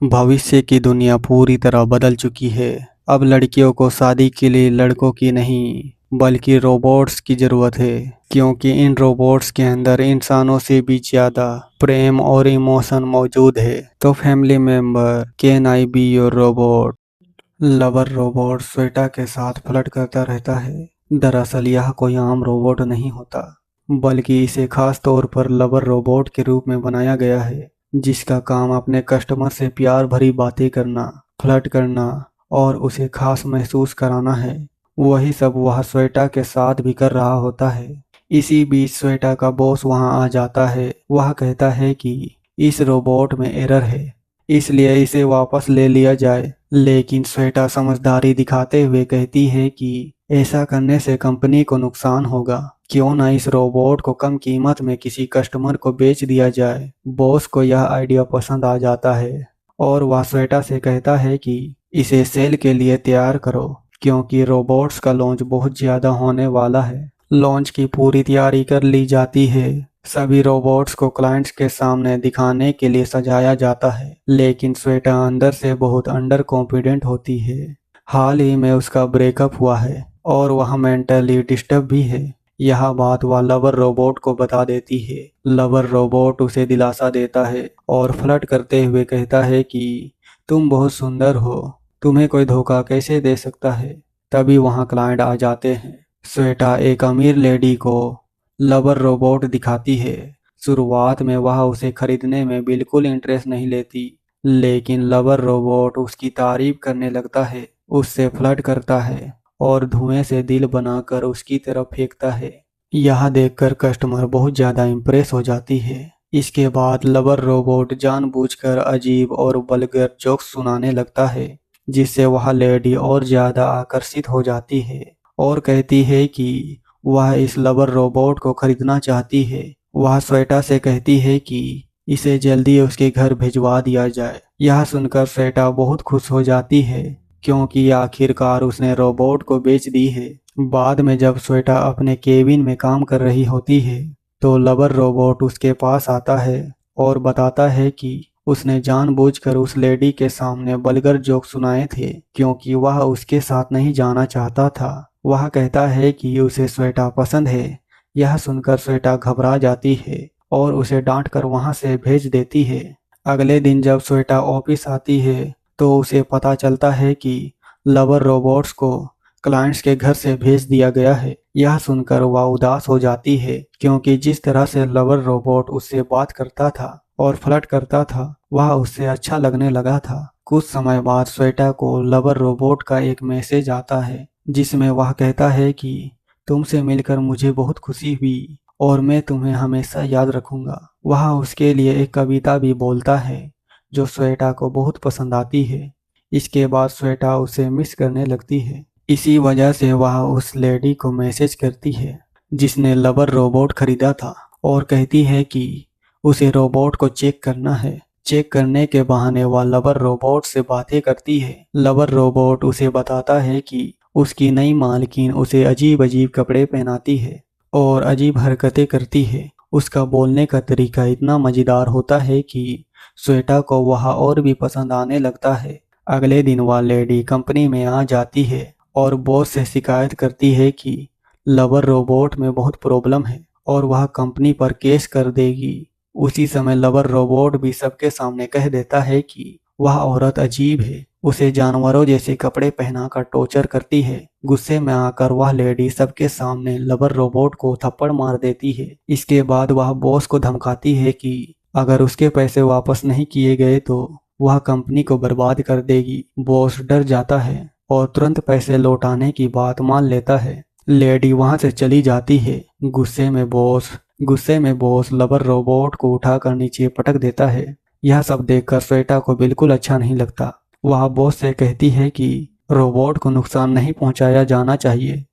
भविष्य की दुनिया पूरी तरह बदल चुकी है। अब लड़कियों को शादी के लिए लड़कों की नहीं बल्कि रोबोट्स की ज़रूरत है, क्योंकि इन रोबोट्स के अंदर इंसानों से भी ज़्यादा प्रेम और इमोशन मौजूद है। तो family member, can I be your robot? Lover robot Shweta के साथ फ्लर्ट करता रहता है। दरअसल यह कोई आम रोबोट नहीं होता, बल्कि इसे खास तौर पर लवर रोबोट के रूप में बनाया गया है, जिसका काम अपने कस्टमर से प्यार भरी बातें करना, फ्लर्ट करना और उसे खास महसूस कराना है। वही सब वह श्वेता के साथ भी कर रहा होता है। इसी बीच श्वेता का बॉस वहां आ जाता है। वह कहता है कि इस रोबोट में एरर है, इसलिए इसे वापस ले लिया जाए। लेकिन श्वेता समझदारी दिखाते हुए कहती है कि ऐसा करने से कंपनी को नुकसान होगा, क्यों ना इस रोबोट को कम कीमत में किसी कस्टमर को बेच दिया जाए। बॉस को यह आइडिया पसंद आ जाता है और वह श्वेता से कहता है कि इसे सेल के लिए तैयार करो, क्योंकि रोबोट्स का लॉन्च बहुत ज़्यादा होने वाला है। लॉन्च की पूरी तैयारी कर ली जाती है। सभी रोबोट्स को क्लाइंट्स के सामने दिखाने के लिए सजाया जाता है, लेकिन श्वेता अंदर से बहुत अंडर कॉन्फिडेंट होती है। हाल ही में उसका ब्रेकअप हुआ है और वह मेंटली डिस्टर्ब भी है। यह बात वह लवर रोबोट को बता देती है। लवर रोबोट उसे दिलासा देता है और फ्लर्ट करते हुए कहता है कि तुम बहुत सुंदर हो, तुम्हें कोई धोखा कैसे दे सकता है। तभी वहाँ क्लाइंट आ जाते हैं। श्वेता एक अमीर लेडी को लवर रोबोट दिखाती है। शुरुआत में वह उसे खरीदने में बिल्कुल इंटरेस्ट नहीं लेती, लेकिन लवर रोबोट उसकी तारीफ करने लगता है, उससे फ्लर्ट करता है और धुएं से दिल बनाकर उसकी तरफ फेंकता है। यह देखकर कस्टमर बहुत ज़्यादा इम्प्रेस हो जाती है। इसके बाद लवर रोबोट जानबूझकर अजीब और वल्गर जोक्स सुनाने लगता है, जिससे वह लेडी और ज़्यादा आकर्षित हो जाती है और कहती है कि वह इस लवर रोबोट को खरीदना चाहती है। वह श्वेता से कहती है कि इसे जल्दी उसके घर भिजवा दिया जाए। यह सुनकर श्वेता बहुत खुश हो जाती है, क्योंकि आखिरकार उसने रोबोट को बेच दी है। बाद में जब श्वेता अपने केबिन में काम कर रही होती है, तो लवर रोबोट उसके पास आता है और बताता है कि उसने जानबूझकर उस लेडी के सामने वल्गर जोक सुनाए थे, क्योंकि वह उसके साथ नहीं जाना चाहता था। वह कहता है कि उसे श्वेता पसंद है। यह सुनकर श्वेता घबरा जाती है और उसे डांटकर वहां से भेज देती है। अगले दिन जब श्वेता ऑफिस आती है, तो उसे पता चलता है कि लवर रोबोट्स को क्लाइंट्स के घर से भेज दिया गया है। यह सुनकर वह उदास हो जाती है, क्योंकि जिस तरह से लवर रोबोट उससे बात करता था और फ्लर्ट करता था, वह उससे अच्छा लगने लगा था। कुछ समय बाद श्वेता को लवर रोबोट का एक मैसेज आता है, जिसमें वह कहता है कि तुमसे मिलकर मुझे बहुत खुशी हुई और मैं तुम्हें हमेशा याद रखूंगा। वह उसके लिए एक कविता भी बोलता है, जो श्वेता को बहुत पसंद आती है। इसके बाद श्वेता उसे मिस करने लगती है। इसी वजह से वह उस लेडी को मैसेज करती है, जिसने लवर रोबोट खरीदा था, और कहती है कि उसे रोबोट को चेक करना है। चेक करने के बहाने वह लवर रोबोट से बातें करती है। लवर रोबोट उसे बताता है कि उसकी नई मालकिन उसे अजीब अजीब कपड़े पहनाती है और अजीब हरकतें करती है। उसका बोलने का तरीका इतना मज़ेदार होता है कि श्वेता को वह और भी पसंद आने लगता है। अगले दिन वह लेडी कंपनी में आ जाती है और बॉस से शिकायत करती है कि लवर रोबोट में बहुत प्रॉब्लम है और वह कंपनी पर केस कर देगी। उसी समय लवर रोबोट भी सबके सामने कह देता है कि वह औरत अजीब है, उसे जानवरों जैसे कपड़े पहनाकर टॉर्चर करती है। गुस्से में आकर वह लेडी सबके सामने लवर रोबोट को थप्पड़ मार देती है। इसके बाद वह बॉस को धमकाती है कि अगर उसके पैसे वापस नहीं किए गए तो वह कंपनी को बर्बाद कर देगी। बॉस डर जाता है और तुरंत पैसे लौटाने की बात मान लेता है। लेडी वहां से चली जाती है। गुस्से में बॉस लवर रोबोट को उठाकर नीचे पटक देता है। यह सब देखकर श्वेता को बिल्कुल अच्छा नहीं लगता। वह बॉस से कहती है कि रोबोट को नुकसान नहीं पहुंचाया जाना चाहिए,